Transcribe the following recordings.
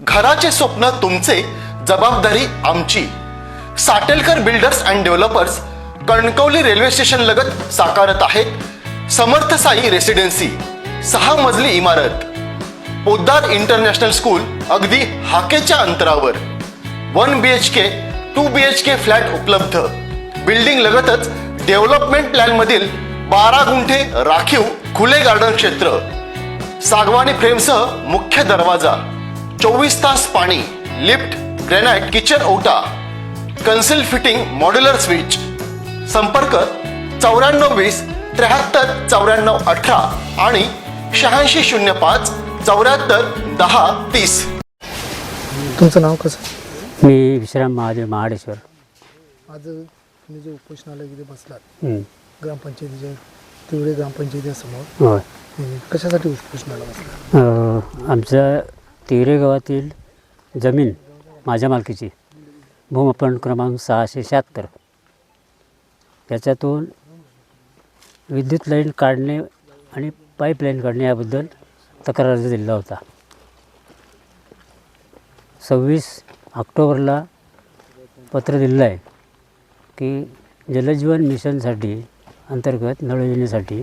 घराचे स्वप्न तुमचे, जबाबदारी आमची. Satelkar builders and developers Kankavli railway station लगत साकारत आहेत समर्थ साई रेसिडेन्सी. 6 मजली इमारत, पोद्दार इंटरनॅशनल स्कूल अगदी हाकेच्या अंतरावर. 1 BHK 2 BHK फ्लॅट उपलब्ध. बिल्डिंग लगतच डेव्हलपमेंट प्लॅन मधील 12 गुंठे राखीव खुले गार्डन क्षेत्र. सागवानी फ्रेमसह मुख्य दरवाजा, 24 तास पाणी, लिफ्ट, ग्रॅनाइट किचन ओटा, कन्सिल फिटिंग मॉड्युलर स्विच. संपर्क 9420 73 94 18 आणि 8605 74 10 30. तुमचं नाव कसं? मी विश्राम महादेव महाडेश्वर. आज तुम्ही जे उपोषणाला इथे बसलात ग्रामपंचायतीच्या तिवरे ग्रामपंचायतीसमोर, होय. कशासाठी उपोषणाला बसला? आमच्या तिवरे गावातील जमीन माझ्या मालकीची, भूमापन क्रमांक 676, त्याच्यातून विद्युत लाईन काढणे आणि पाईपलाईन काढणे याबद्दल तक्रार अर्ज दिला होता. 26 ऑक्टोबरला पत्र दिलं आहे की जलजीवन मिशनसाठी अंतर्गत नळ योजनेसाठी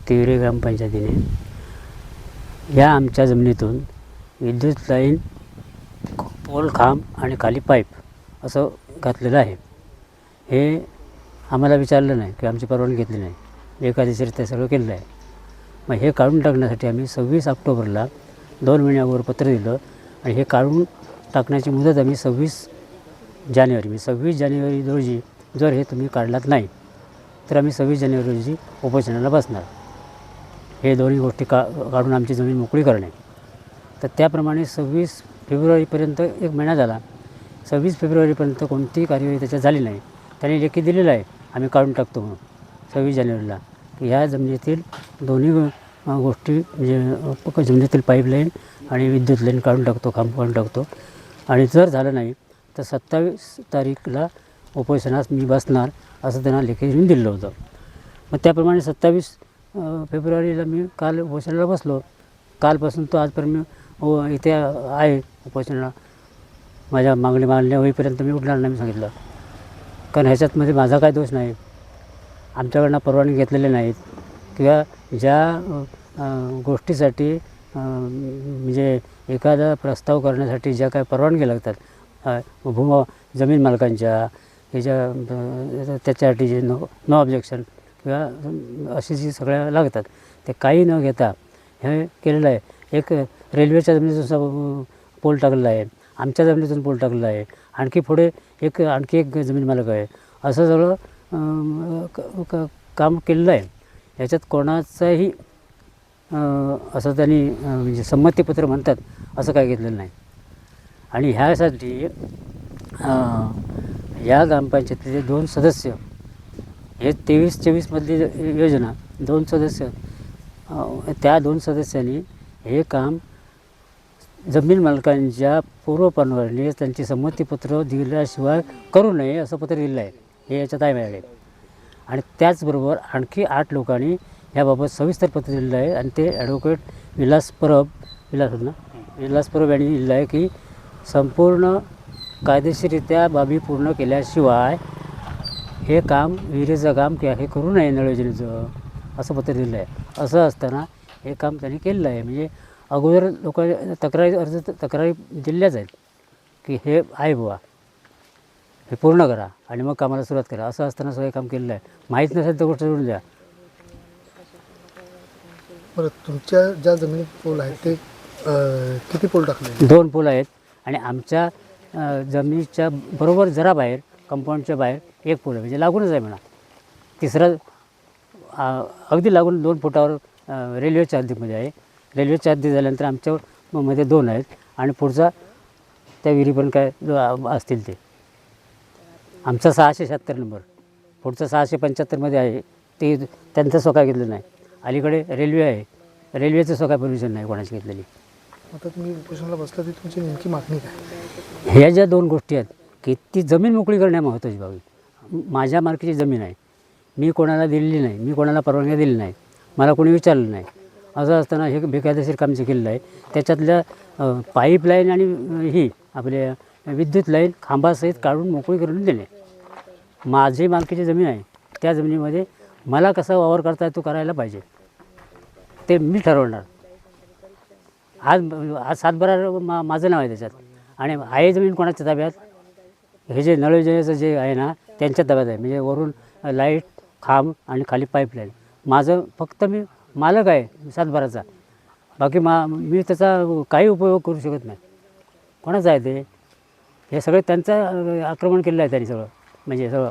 तिवरे ग्रामपंचायतीने या आमच्या जमिनीतून विद्युत लाईन, पोल, खांब आणि खाली पाईप असं घातलेलं आहे. हे आम्हाला विचारलं नाही किंवा आमची परवानगी घेतली नाही, बेकायदेशीरित्या सगळं केलेलं आहे. मग हे काढून टाकण्यासाठी आम्ही 26 ऑक्टोबरला 2 महिन्यावर पत्र दिलं आणि हे काढून टाकण्याची मुदत आम्ही 26 जानेवारी रोजी जर हे तुम्ही काढलात नाही तर आम्ही 26 जानेवारी रोजी उपोषणाला बसणार. हे दोन्ही गोष्टी काढून आमची जमीन मोकळी करणे. तर त्याप्रमाणे 26 फेब्रुवारीपर्यंत 1 महिना झाला. 26 फेब्रुवारीपर्यंत कोणतीही कार्यवाही त्याच्यात झाली नाही. त्यांनी लेखी दिलेलं आहे आम्ही काढून टाकतो म्हणून 26 जानेवारीला. ह्या जमिनीतील दोन्ही गोष्टी म्हणजे जमिनीतील पाईपलाईन आणि विद्युत लाईन काढून टाकतो, खांब काढून टाकतो. आणि जर झालं नाही तर 27 तारीखला उपोषणास मी बसणार असं त्यांना लेखी लिहून दिलं होतं. मग त्याप्रमाणे 27 फेब्रुवारीला मी काल उपोषणाला बसलो. कालपासून तो आजपर्यंत इथे आहे उपोषणाला. माझ्या मागण्या होईपर्यंत मी उठणार नाही, मी सांगितलं. कारण ह्याच्यातमध्ये माझा काय दोष नाही. आमच्याकडनं परवानगी घेतलेले नाहीत किंवा ज्या गोष्टीसाठी म्हणजे एखादा प्रस्ताव करण्यासाठी ज्या काय परवानगी लागतात जमीन मालकांच्या ह्याच्या त्याच्यासाठी जे नो ऑब्जेक्शन किंवा अशी जी सगळ्या लागतात ते काही न घेता हे केलेलं आहे. एक रेल्वेच्या जमिनीतून पोल टाकलेला आहे, आमच्या जमिनीतून पोल टाकलेला आहे, आणखी पुढे आणखी एक जमीन मालक आहे, असं सगळं काम केलेलं आहे. याच्यात कोणाचाही असं त्यांनी म्हणजे संमतीपत्र म्हणतात असं काय घेतलेलं नाही. आणि ह्यासाठी या ग्रामपंचायतीचे 2 सदस्य, हे 23-24 मधली योजना 2 सदस्य, त्या 2 सदस्यांनी हे काम जमीन मालकांच्या पूर्वपरवानगीने त्यांची संमतीपत्र दिल्याशिवाय करू नये असं पत्र दिलं आहे. हे याच्यात आहे माझ्याकडे. आणि त्याचबरोबर आणखी 8 लोकांनी ह्याबाबत सविस्तर पत्र दिलेलं आहे. आणि ते ॲडव्होकेट विलास परब यांनी दिलेलं आहे की संपूर्ण कायदेशीररित्या बाबी पूर्ण केल्याशिवाय हे काम, विहिरीचं काम किंवा हे करू नये नळ योजनेचं, असं पत्र दिलं आहे. असं असताना हे काम त्यांनी केलेलं आहे. म्हणजे अगोदर लोक तक्रारी दिल्याच आहेत की हे आहे बुवा, हे पूर्ण करा आणि मग कामाला सुरुवात करा. असं असताना सगळं काम केलेलं आहे. माहीत नसेल तर गोष्ट सोडून द्या. बरं, तुमच्या ज्या जमिनीत पोल आहेत ते किती पोल टाकले? 2 पोल आहेत. आणि आमच्या जमिनीच्या बरोबर जरा बाहेर, कंपाऊंडच्या बाहेर 1 पोल आहे, म्हणजे लागूनच आहे म्हणा. तिसरा अगदी लागून 2 फुटावर रेल्वेच्या हद्दीमध्ये आहे. रेल्वेच्या हद्दी झाल्यानंतर आमच्या मध्ये 2 आहेत आणि पुढचा त्या विहिरी पण काय असतील ते. आमचा 676 नंबर, पुढचा 675मध्ये आहे. ते त्यांचं स्वतः घेतलं नाही. अलीकडे रेल्वे आहे, रेल्वेचं स्वतः परमिशन नाही कोणाची घेतलेली. आता तुम्ही उपोषणाला बसला ती तुमची नेमकी मागणी काय? ह्या ज्या 2 गोष्टी आहेत की ती जमीन मोकळी करण्या महत्त्वाची बाबी. माझ्या मालकीची जमीन आहे, मी कोणाला दिलेली नाही, मी कोणाला परवानगी दिली नाही, मला कोणी विचारलं नाही. असं असताना हे बेकायदेशीर काम जे केलेलं आहे त्याच्यातल्या पाईपलाईन आणि ही आपले विद्युत लाईन खांबासहित काढून मोकळी करून दिले. माझी मालकीची जमीन आहे, त्या जमिनीमध्ये मला कसा वावर करता तो करायला पाहिजे, ते मी ठरवणार. आज आज सातबारा माझं नाव आहे त्याच्यात, आणि आहे जमीन कोणाच्या ताब्यात? हे जे नळ योजनेचं जे आहे ना त्यांच्या ताब्यात आहे. म्हणजे वरून लाईट खांब आणि खाली पाईपलाईन माझं, फक्त मी मालक आहे सातबाराचा. बाकी मी त्याचा काही उपयोग करू शकत नाही. कोणाचं आहे ते? हे सगळं त्यांचं आक्रमण केलेलं आहे त्यांनी सगळं, म्हणजे सगळं.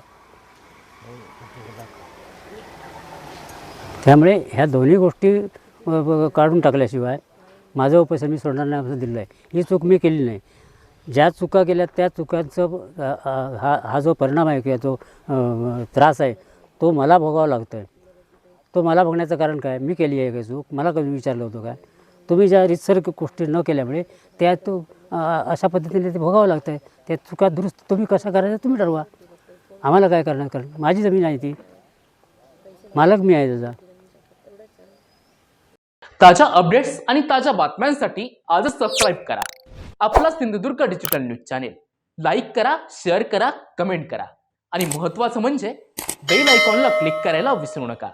त्यामुळे ह्या दोन्ही गोष्टी काढून टाकल्याशिवाय माझं उपोषण मी सोडणार नाही असं दिलं आहे. ही चूक मी केली नाही. ज्या चुका केल्या त्या चुकांचं हा जो परिणाम आहे किंवा जो त्रास आहे तो मला भोगावा लागतो आहे. तो मला बघण्याचं कारण काय? मी केली आहे काही चूक? मला कधी विचारलं होतं काय? तुम्ही ज्या रीतसर गोष्टी न केल्यामुळे त्या तो अशा पद्धतीने ते भोगावं लागतं आहे. त्या चुका दुरुस्त तुम्ही कशा करायचं तुम्ही ठरवा. आम्हाला काय करणार? कारण माझी जमीन आहे, ती मालक मी आहे त्याचा. ताज्या अपडेट्स आणि ताज्या बातम्यांसाठी आजच सबस्क्राईब करा आपला Sindhudurg digital news channel. Like करा, शेअर करा, कमेंट करा आणि महत्त्वाचं म्हणजे बेल आयकॉनला क्लिक करायला विसरू नका.